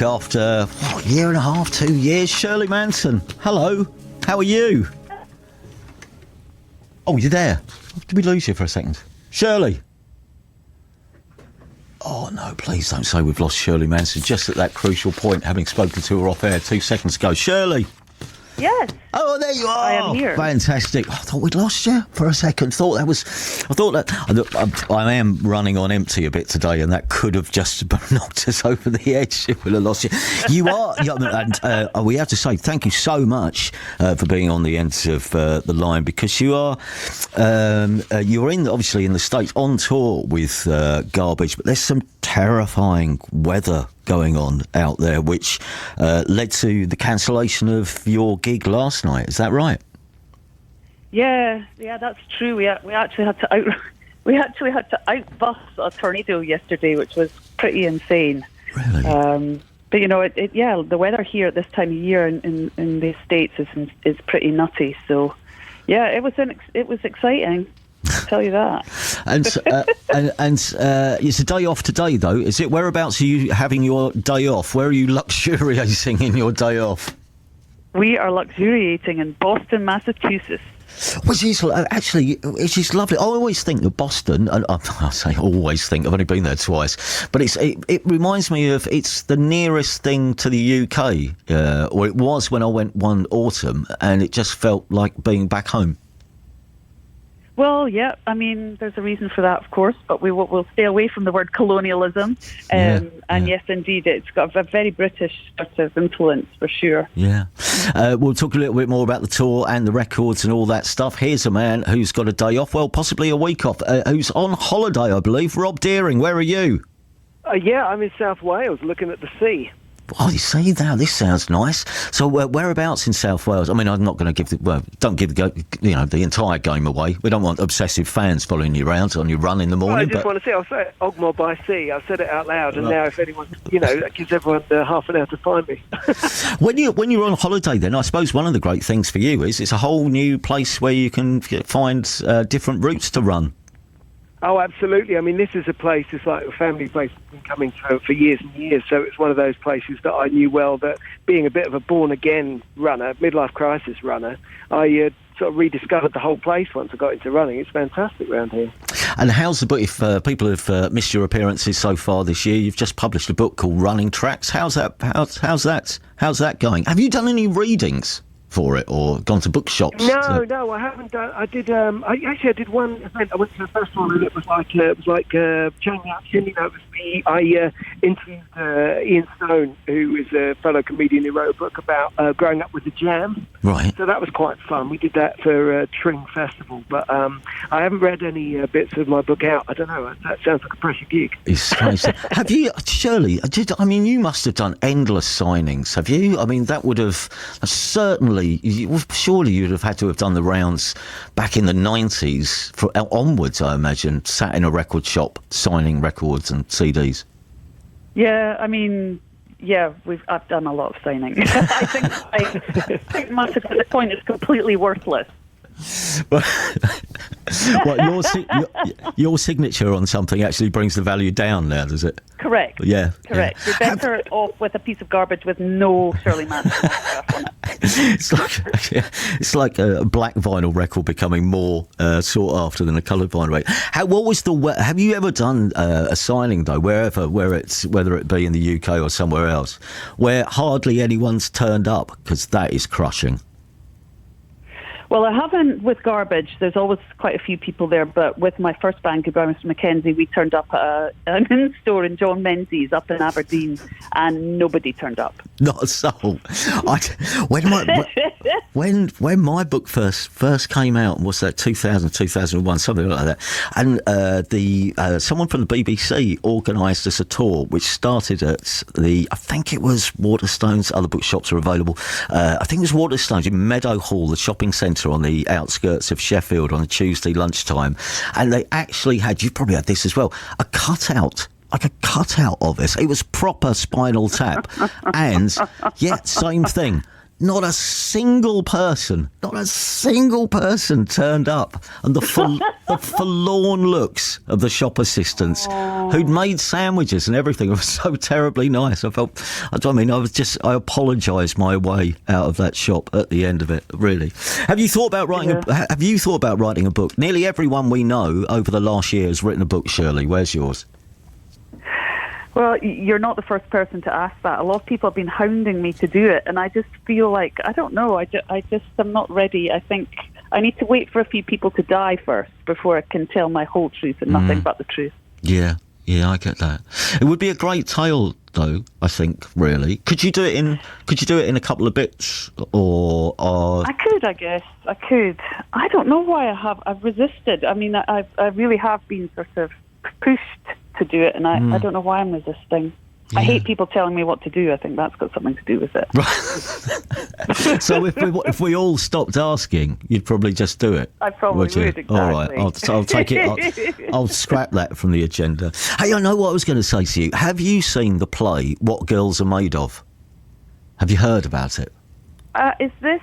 after a year and a half, 2 years. Shirley Manson, hello. How are you? Oh, you're there. Did we lose you for a second? Shirley. Oh, no, please don't say we've lost Shirley Manson just at that crucial point, having spoken to her off air 2 seconds ago. Shirley. Yes. Oh, there you are. I am here. Fantastic. I thought we'd lost you for a second. I am running on empty a bit today, and that could have just knocked us over the edge if we'd have lost you. You are, and we have to say thank you so much for being on the end of the line, because you're obviously in the States on tour with Garbage, but there's some terrifying weather going on out there, which led to the cancellation of your gig last night. Is that right? Yeah, that's true. We actually had to outbus a tornado yesterday, which was pretty insane. Really? But the weather here at this time of year in the States is pretty nutty. So, yeah, it was exciting. I'll tell you that. And it's a day off today, though. Is it? Whereabouts are you having your day off? Where are you luxuriating in your day off? We are luxuriating in Boston, Massachusetts. Which is actually, it is lovely. I always think of Boston, and I say always think, I've only been there twice, but it reminds me of, it's the nearest thing to the UK, or it was when I went one autumn, and it just felt like being back home. Well, yeah, I mean, there's a reason for that, of course, but we'll stay away from the word colonialism. Yes, indeed, it's got a very British sort of influence, for sure. Yeah. We'll talk a little bit more about the tour and the records and all that stuff. Here's a man who's got a day off, well, possibly a week off, who's on holiday, I believe. Rob Deering, where are you? Yeah, I'm in South Wales, looking at the sea. Oh, you see now, this sounds nice. So, whereabouts in South Wales? I mean, I'm not going to give don't give the entire game away. We don't want obsessive fans following you around on your run in the morning. I just want to say, I'll say it, Ogmore by Sea. I've said it out loud, and now if anyone, that gives everyone half an hour to find me. When you're on holiday, then I suppose one of the great things for you is it's a whole new place where you can find different routes to run. Oh, absolutely. I mean, this is a place, it's like a family place that's been coming for years and years. So it's one of those places that I knew well, that being a bit of a born-again runner, midlife crisis runner, I sort of rediscovered the whole place once I got into running. It's fantastic around here. And how's the book? If people have missed your appearances so far this year, you've just published a book called Running Tracks. How's that going? Have you done any readings for it, or gone to bookshops? No, I haven't done. I did. I did one event. I went to a festival, and it was like chain reaction. I interviewed Ian Stone, who is a fellow comedian who wrote a book about growing up with the Jam. Right. So that was quite fun. We did that for Tring Festival, but I haven't read any bits of my book out. I don't know. That sounds like a pressure gig. It's crazy. Have you, Shirley? You must have done endless signings. Have you? I mean, that would have certainly. Surely you'd have had to have done the rounds back in the 90s onwards, I imagine, sat in a record shop signing records and CDs. Yeah, I mean, I've done a lot of signing. I think much at this point it's completely worthless. Your signature on something actually brings the value down now, does it? Correct. Yeah. Correct. You're better off with a piece of garbage with no Shirley Manson on it. It's like a black vinyl record becoming more sought after than a coloured vinyl record. Have you ever done a signing though, whether it be in the UK or somewhere else, where hardly anyone's turned up? Because that is crushing. Well, I haven't with Garbage. There's always quite a few people there, but with my first band, Goodbye Mr. Mackenzie, we turned up at an in-store in John Menzies up in Aberdeen, and nobody turned up. Not a soul. When my book first came out, what's that, 2000, 2001, something like that, and someone from the BBC organised us a tour, which started at I think it was Waterstones, other bookshops are available, I think it was Waterstones in Meadow Hall, the shopping centre on the outskirts of Sheffield on a Tuesday lunchtime, and they actually had, you've probably had this as well, a cutout of us. It was proper Spinal Tap, and yet same thing. not a single person turned up. And the forlorn looks of the shop assistants who'd made sandwiches and everything was so terribly nice. I apologised my way out of that shop at the end of it, really. Have you thought about writing a book? Nearly everyone we know over the last year has written a book, Shirley. Where's yours? Well, you're not the first person to ask that. A lot of people have been hounding me to do it, and I just feel like, I don't know, I'm not ready. I think I need to wait for a few people to die first before I can tell my whole truth and nothing but the truth. Yeah, I get that. It would be a great tale, though, I think, really. Could you do it in a couple of bits, or... I could, I guess. I could. I don't know why I've resisted. I mean, I really have been sort of pushed to do it, and I don't know why I'm resisting. Yeah. I hate people telling me what to do. I think that's got something to do with it. Right. So if we all stopped asking, you'd probably just do it. I probably would, exactly. All right, I'll take it. I'll scrap that from the agenda. Hey, I know what I was going to say to you. Have you seen the play What Girls Are Made Of? Have you heard about it? Is this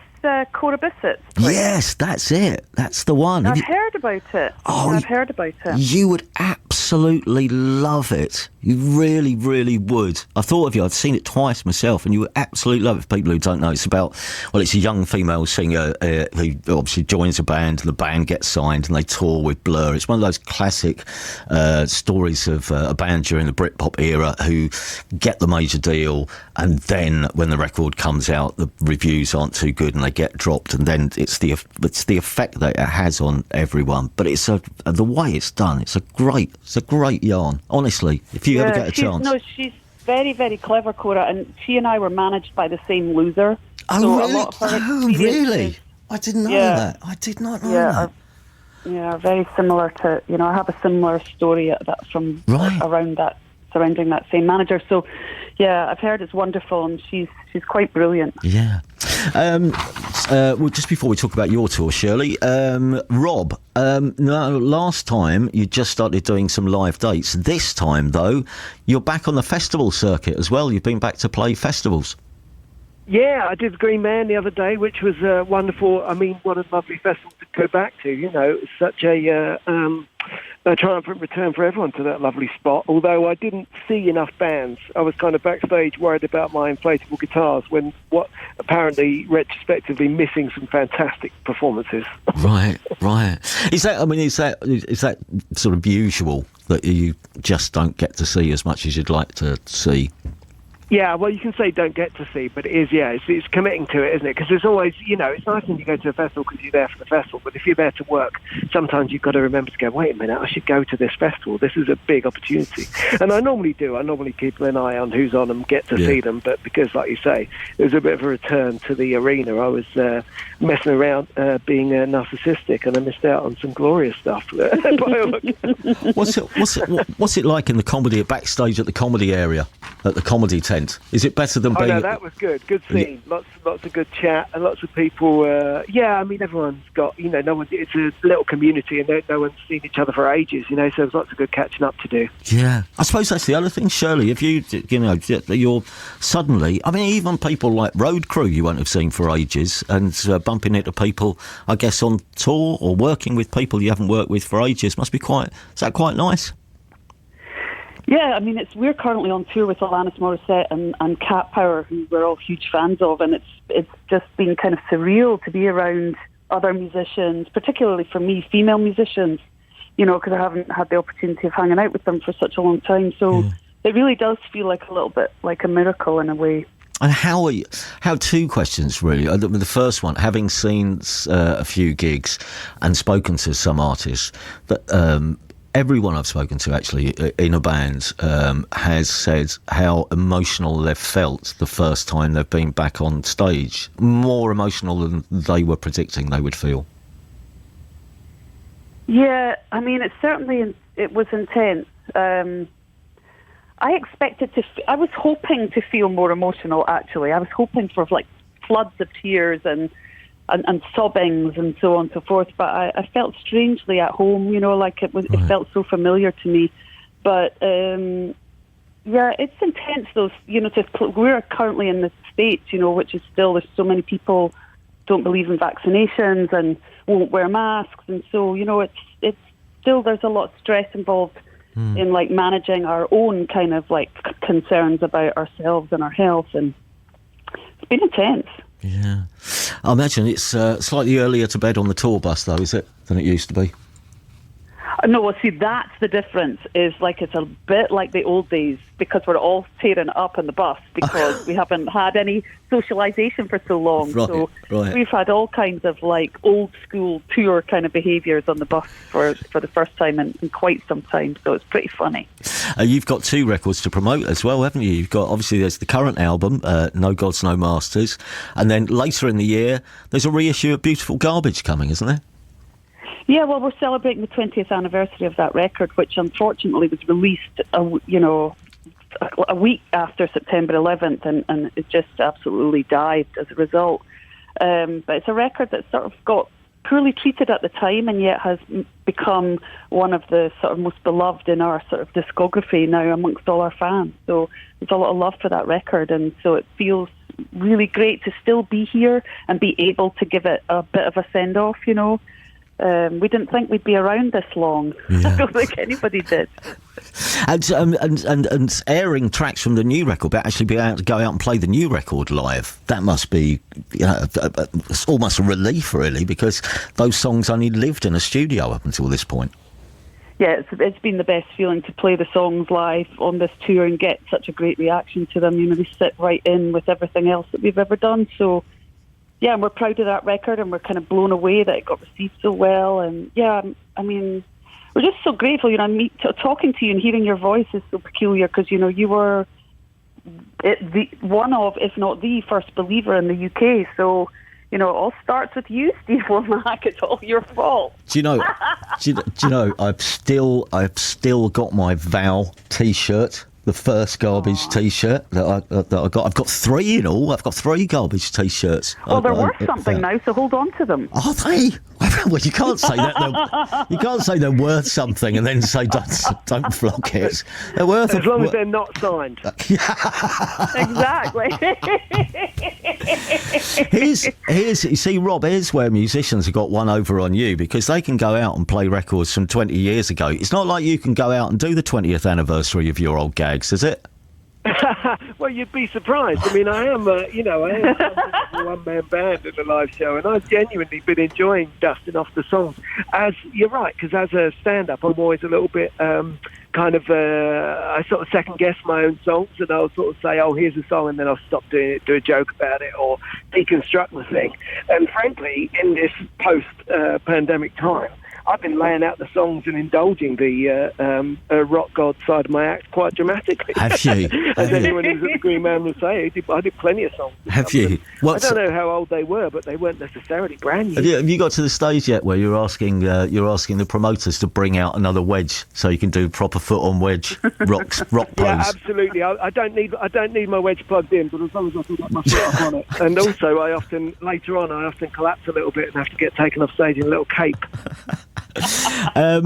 Cora Bissett's play? Yes, that's it. That's the one. I've heard about it. I've heard about it. You would absolutely love it. You really, really would. I thought of you. I've seen it twice myself, and you would absolutely love it. For people who don't know, it's a young female singer who obviously joins a band, and the band gets signed, and they tour with Blur. It's one of those classic stories of a band during the Britpop era who get the major deal, and then when the record comes out, the reviews aren't too good, and they get dropped, and then it's the effect that it has on everyone. But it's the way it's done. It's a great yarn. Honestly, if you ever get a chance. No, she's very, very clever, Cora, and she and I were managed by the same loser. Oh, so really? A lot of her Really? I didn't know that. I did not know that. Yeah, very similar to, I have a similar story from surrounding that same manager. So, yeah, I've heard it's wonderful, and she's quite brilliant. Yeah. Well, just before we talk about your tour, Shirley, Rob, last time you just started doing some live dates. This time, though, you're back on the festival circuit as well. You've been back to play festivals. Yeah, I did the Green Man the other day, which was wonderful. I mean, what a lovely festival to go back to. It's such a triumphant return for everyone to that lovely spot. Although I didn't see enough bands. I was kind of backstage worried about my inflatable guitars when apparently retrospectively missing some fantastic performances. Right. Is that sort of usual that you just don't get to see as much as you'd like to see? Yeah, well, you can say don't get to see, but it is, it's committing to it, isn't it? Because there's always, it's nice when you go to a festival because you're there for the festival, but if you're there to work, sometimes you've got to remember to go, wait a minute, I should go to this festival. This is a big opportunity. And I normally do. I normally keep an eye on who's on and get to see them, but because, like you say, it was a bit of a return to the arena. I was messing around being narcissistic, and I missed out on some glorious stuff. What's it like in the comedy, backstage at the comedy area, at the comedy tent? Is it better than being... Oh, no, that was good. Good scene. Lots of good chat, and lots of people... I mean, everyone's got... no one. It's a little community, and no one's seen each other for ages, so there's lots of good catching up to do. Yeah. I suppose that's the other thing, Shirley. If you're suddenly... I mean, even people like Road Crew you won't have seen for ages, and bumping into people, I guess, on tour or working with people you haven't worked with for ages must be quite... Is that quite nice? Yeah, I mean, we're currently on tour with Alanis Morissette and Cat Power, who we're all huge fans of, and it's just been kind of surreal to be around other musicians, particularly for me, female musicians, because I haven't had the opportunity of hanging out with them for such a long time. So it really does feel like a little bit like a miracle in a way. And how two questions, really. The first one, having seen a few gigs and spoken to some artists, that... everyone I've spoken to, actually, in a band, has said how emotional they've felt the first time they've been back on stage. More emotional than they were predicting they would feel. Yeah, I mean, it was intense. I expected I was hoping to feel more emotional, actually. I was hoping for, floods of tears and sobbings and so on and so forth, but I felt strangely at home, it felt so familiar to me. But Yeah, it's intense, though. We're currently in the States, which is still, there's so many people don't believe in vaccinations and won't wear masks. And so, it's still, there's a lot of stress involved in, like, managing our own kind of, like, concerns about ourselves and our health. And it's been intense. Yeah. I imagine it's slightly earlier to bed on the tour bus, though, is it, than it used to be? No, well, see, that's the difference, is like it's a bit like the old days, because we're all tearing up on the bus because we haven't had any socialisation for so long. Right. We've had all kinds of like old school tour kind of behaviours on the bus for the first time in quite some time, so it's pretty funny. You've got 2 records to promote as well, haven't you? You've got, obviously, there's the current album, No Gods, No Masters, and then later in the year, there's a reissue of Beautiful Garbage coming, isn't there? Yeah, well, we're celebrating the 20th anniversary of that record, which unfortunately was released, a week after September 11th, and it just absolutely died as a result. But it's a record that sort of got poorly treated at the time, and yet has become one of the sort of most beloved in our sort of discography now amongst all our fans. So there's a lot of love for that record, and so it feels really great to still be here and be able to give it a bit of a send-off, We didn't think we'd be around this long. Yeah. I don't think anybody did. And airing tracks from the new record, but actually being able to go out and play the new record live, that must be, it's almost a relief, really, because those songs only lived in a studio up until this point. Yeah, it's been the best feeling to play the songs live on this tour and get such a great reaction to them. They sit right in with everything else that we've ever done, so... Yeah, and we're proud of that record, and we're kind of blown away that it got received so well. And yeah, I mean, we're just so grateful. Talking to you and hearing your voice is so peculiar, because you were one of, if not the first believer in the UK. So it all starts with you, Steve Lamacq. It's all your fault. Do you know? I've still got my Vow T-shirt. The first Garbage T-shirt that I got. I've got 3 in all. I've got 3 Garbage T-shirts. Well, they're worth something now, so hold on to them. Are they? Well, you can't say that. You can't say they're worth something and then say don't flog it. They're worth as long as they're not signed. Exactly. Here's you see, Rob. Here's where musicians have got one over on you, because they can go out and play records from 20 years ago. It's not like you can go out and do the 20th anniversary of your old gags, is it? Well, you'd be surprised. I mean, I am a one-man band at a live show, and I've genuinely been enjoying dusting off the songs. As you're right, because as a stand-up, I'm always a little bit I sort of second-guess my own songs, and I'll sort of say, oh, here's a song, and then I'll stop doing it, do a joke about it, or deconstruct the thing. And frankly, in this post-pandemic time, I've been laying out the songs and indulging the rock god side of my act quite dramatically. Have you? As anyone who's at the Green Man will say, I did plenty of songs. Have you? I don't know how old they were, but they weren't necessarily brand new. Have you got to the stage yet where you're asking the promoters to bring out another wedge so you can do proper foot on wedge rock pose? Yeah, absolutely. I don't need my wedge plugged in, but as long as I can get my foot up on it. And also, later on I often collapse a little bit and have to get taken off stage in a little cape.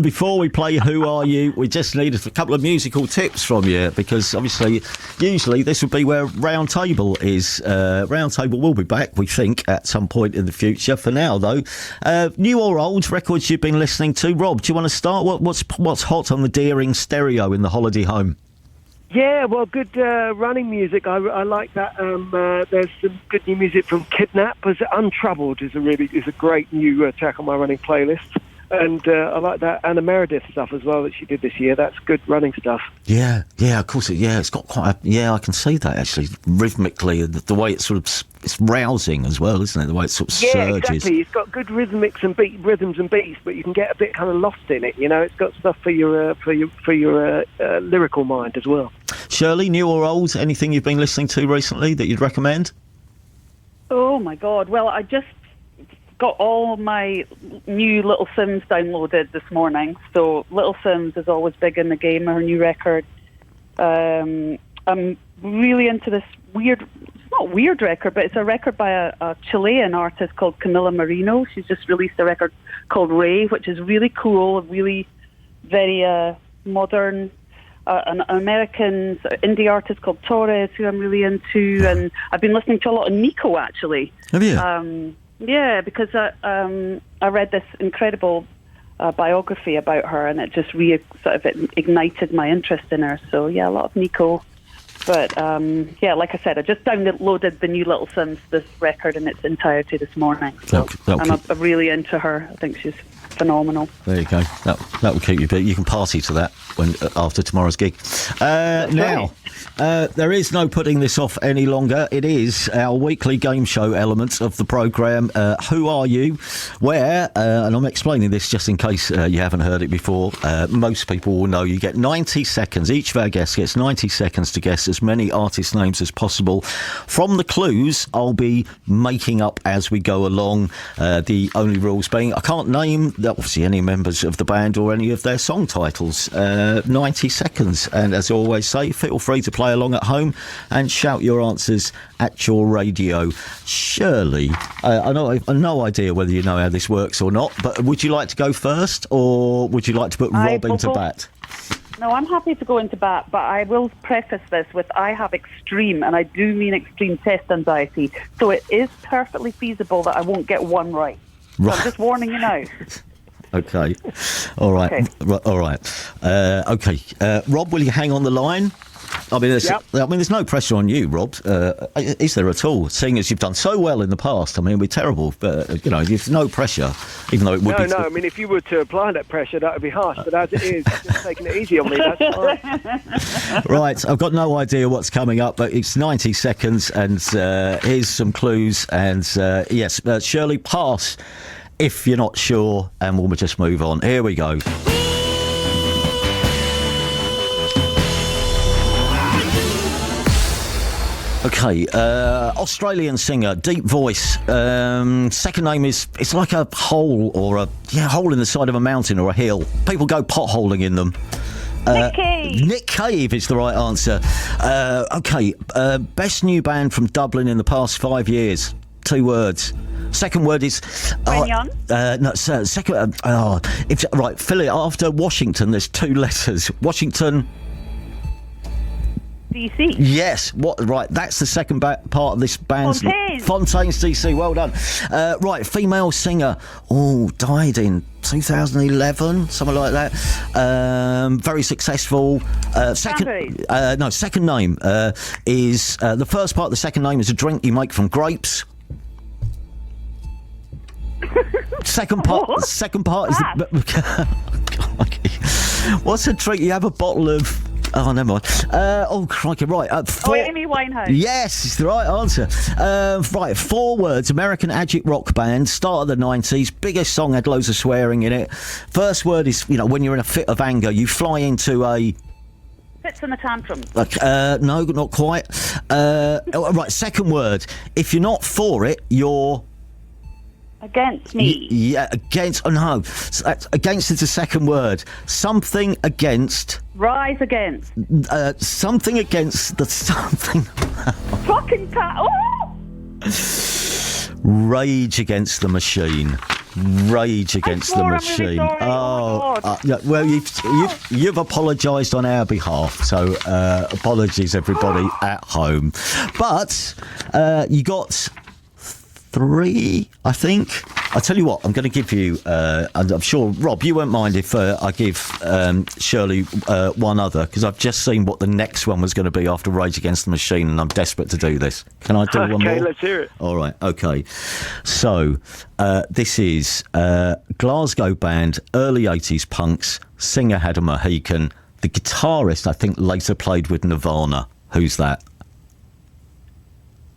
Before we play Who Are You, we just need a couple of musical tips from you, because obviously usually this would be where Round Table is. Round Table will be back, we think, at some point in the future. For now, though, new or old records you've been listening to. Rob, do you want to start? What's hot on the Deering stereo in the holiday home? Yeah, well, good running music. I like that. There's some good new music from Kidnap. Untroubled is a great new track on my running playlist. And I like that Anna Meredith stuff as well that she did this year. That's good running stuff. Yeah, of course. It's got quite I can see that, actually, rhythmically. The way it's sort of, it's rousing as well, isn't it? The way it sort of surges. Yeah, exactly. It's got good rhythms and beats, but you can get a bit kind of lost in it. It's got stuff for your lyrical mind as well. Shirley, new or old, anything you've been listening to recently that you'd recommend? Oh, my God. Well, I just got all my new Little Sims downloaded this morning. So Little Sims is always big in the game, her new record. I'm really into this weird, it's not weird record, but it's a record by a Chilean artist called Camila Marino. She's just released a record called Ray, which is really cool, really very modern. an American sort of indie artist called Torres, who I'm really into, and I've been listening to a lot of Nico, actually. Have you? Yeah, because I read this incredible biography about her, and it just sort of ignited my interest in her. So, yeah, a lot of Nico. But, yeah, like I said, I just downloaded the new Little Sims, this record in its entirety this morning. So I'm really into her. I think she's phenomenal. There you go. That will keep you busy. You can party to that after tomorrow's gig. Now, there is no putting this off any longer. It is our weekly game show element of the programme. Who are you? Where? And I'm explaining this just in case you haven't heard it before. Most people will know. You get 90 seconds. Each of our guests gets 90 seconds to guess as many artist names as possible. From the clues, I'll be making up as we go along. The only rules being I can't name obviously any members of the band or any of their song titles. 90 seconds, and as I always say, feel free to play along at home and shout your answers at your radio. Shirley, I've no idea whether you know how this works or not, but would you like to go first, or would you like to put Rob into bat? No, I'm happy to go into bat, but I will preface this with I have extreme, and I do mean extreme, test anxiety, so it is perfectly feasible that I won't get one right. So I'm just warning you now. Okay. All right. Okay. All right. Okay. Rob, will you hang on the line? I mean, there's no pressure on you, Rob. Is there at all? Seeing as you've done so well in the past, I mean, we're terrible, but there's no pressure, even though it would be. No, I mean, if you were to apply that pressure, that would be harsh. But as it is, just taking it easy on me. That's fine. Right, I've got no idea what's coming up, but it's 90 seconds, and here's some clues. And yes, Shirley, pass if you're not sure, and we'll just move on. Here we go. Okay, Australian singer, deep voice. Second name it's like a hole or a hole in the side of a mountain or a hill. People go potholing in them. Nick Cave. Nick Cave is the right answer. Okay, best new band from Dublin in the past 5 years. 2 words. Second word is Young. No, second. Right. Fill it after Washington. There's 2 letters. Washington. DC. Yes. What? Right. That's the second part of this band's. Fontaine's DC. Well done. Right. Female singer. Oh, died in 2011, something like that. Very successful. Second name is the first part of the second name is a drink you make from grapes. Second part is the. What's a drink? You have a bottle of. Oh, never mind. Oh, crikey, right. Amy Winehouse. Yes, it's the right answer. Right, 4 words. American agit rock band, start of the 90s. Biggest song, had loads of swearing in it. First word is, when you're in a fit of anger, you fly into a... Fits in a tantrum. No, not quite. Right, second word. If you're not for it, you're... Against me. Against. Oh no, against is the second word. Something against. Rise against. Something against the something. Fucking cat. Oh! Rage Against the Machine. Rage Against the Machine. I'm really sorry. Well, you've apologised on our behalf, so apologies everybody at home. But you got 3, I think. I'll tell you what, I'm going to give you, and I'm sure, Rob, you won't mind if I give Shirley one other, because I've just seen what the next one was going to be after Rage Against the Machine, and I'm desperate to do this. Can I do one more? Okay, let's hear it. All right, okay. So, this is Glasgow band, early 80s punks, singer had a Mohican. The guitarist, I think, later played with Nirvana. Who's that?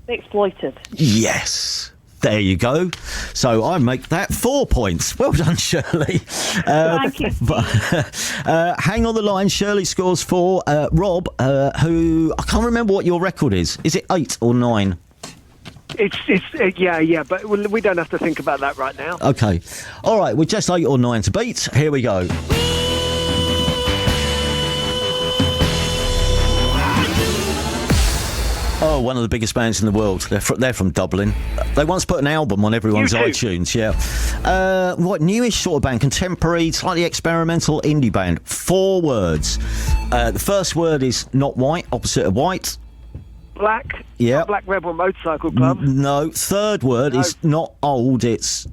Exploited. Yes. There you go. So I make that 4 points. Well done, Shirley. Thank you. Hang on the line. Shirley scores 4. Rob, who I can't remember what your record is. Is it 8 or 9? It's yeah, but we don't have to think about that right now. Okay. All right. We're just 8 or 9 to beat. Here we go. Oh, one of the biggest bands in the world. They're from Dublin. They once put an album on everyone's iTunes, yeah. What, newish sort of band, contemporary, slightly experimental indie band. 4 words. The first word is not white, opposite of white. Black. Yeah. Black Rebel Motorcycle Club. No. Third word is not old, it's...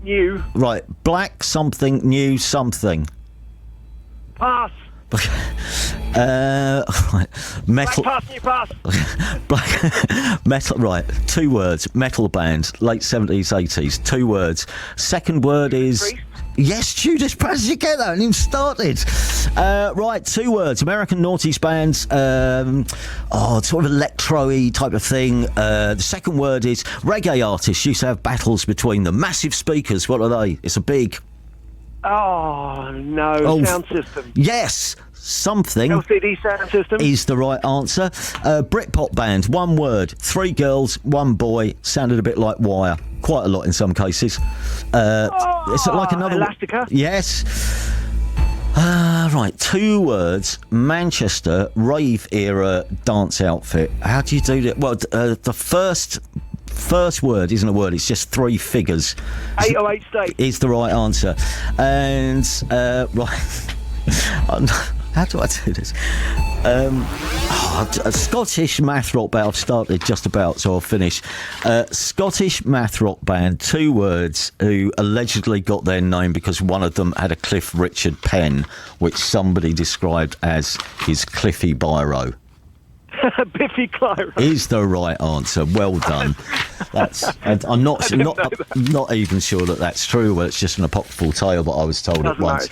New. Right. Black something, new something. Pass. Right. Metal. Black pass, new pass. Black metal. Right. 2 words. Metal band. Late 70s, 80s. 2 words. Second word is. Priest. Yes, Judas Priest. You get that? And even started. Right. 2 words. American noughties bands. Sort of electro-y type of thing. The second word is reggae artists used to have battles between them. Massive speakers. What are they? It's a big. Oh, no. Sound system. Yes. Something LCD sound system is the right answer. Britpop band, 1 word, 3 girls, 1 boy. Sounded a bit like Wire, quite a lot in some cases. It's like another Elastica. Yes. Right, 2 words. Manchester rave era dance outfit. How do you do that? Well, the first word isn't a word, it's just 3 figures. 808 State is the right answer. And right. How do I do this? A Scottish math rock band. I've started just about, so I'll finish. Scottish math rock band, 2 words, who allegedly got their name because one of them had a Cliff Richard pen, which somebody described as his Cliffy biro. Biffy Clyro is the right answer. Well done. I'm not even sure that that's true. Well, it's just an apocryphal tale, but I was told it once.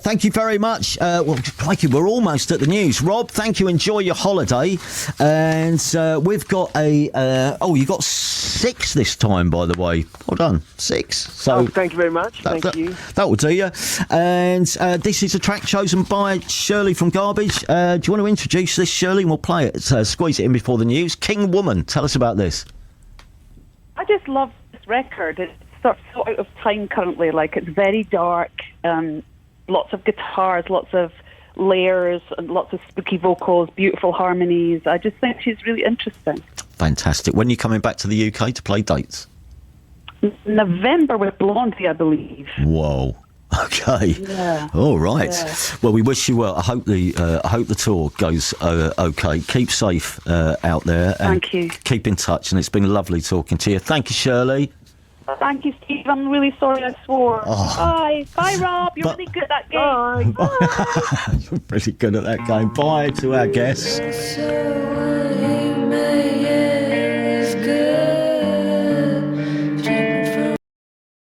Thank you very much. Crikey, we're almost at the news. Rob, thank you. Enjoy your holiday. And we've got you got 6 this time, by the way. Well done, 6. So thank you very much. Thank you. That will do you. And this is a track chosen by Shirley from Garbage. Do you want to introduce this, Shirley? And we'll play it. Squeeze it in before the news. King Woman, tell us about this. I just love this record. It's sort of so out of time currently. Like, it's very dark, lots of guitars, lots of layers, and lots of spooky vocals, beautiful harmonies. I just think she's really interesting. Fantastic. When are you coming back to the UK to play dates? November with Blondie, I believe. Whoa. Okay. Yeah. All right. Yeah. Well, we wish you well. I hope the tour goes okay. Keep safe out there. And thank you. Keep in touch, and it's been lovely talking to you. Thank you, Shirley. Thank you, Steve. I'm really sorry I swore. Oh. Bye. Bye, Rob. You're really good at that game. Bye. Bye. You're really good at that game. Bye to our guests.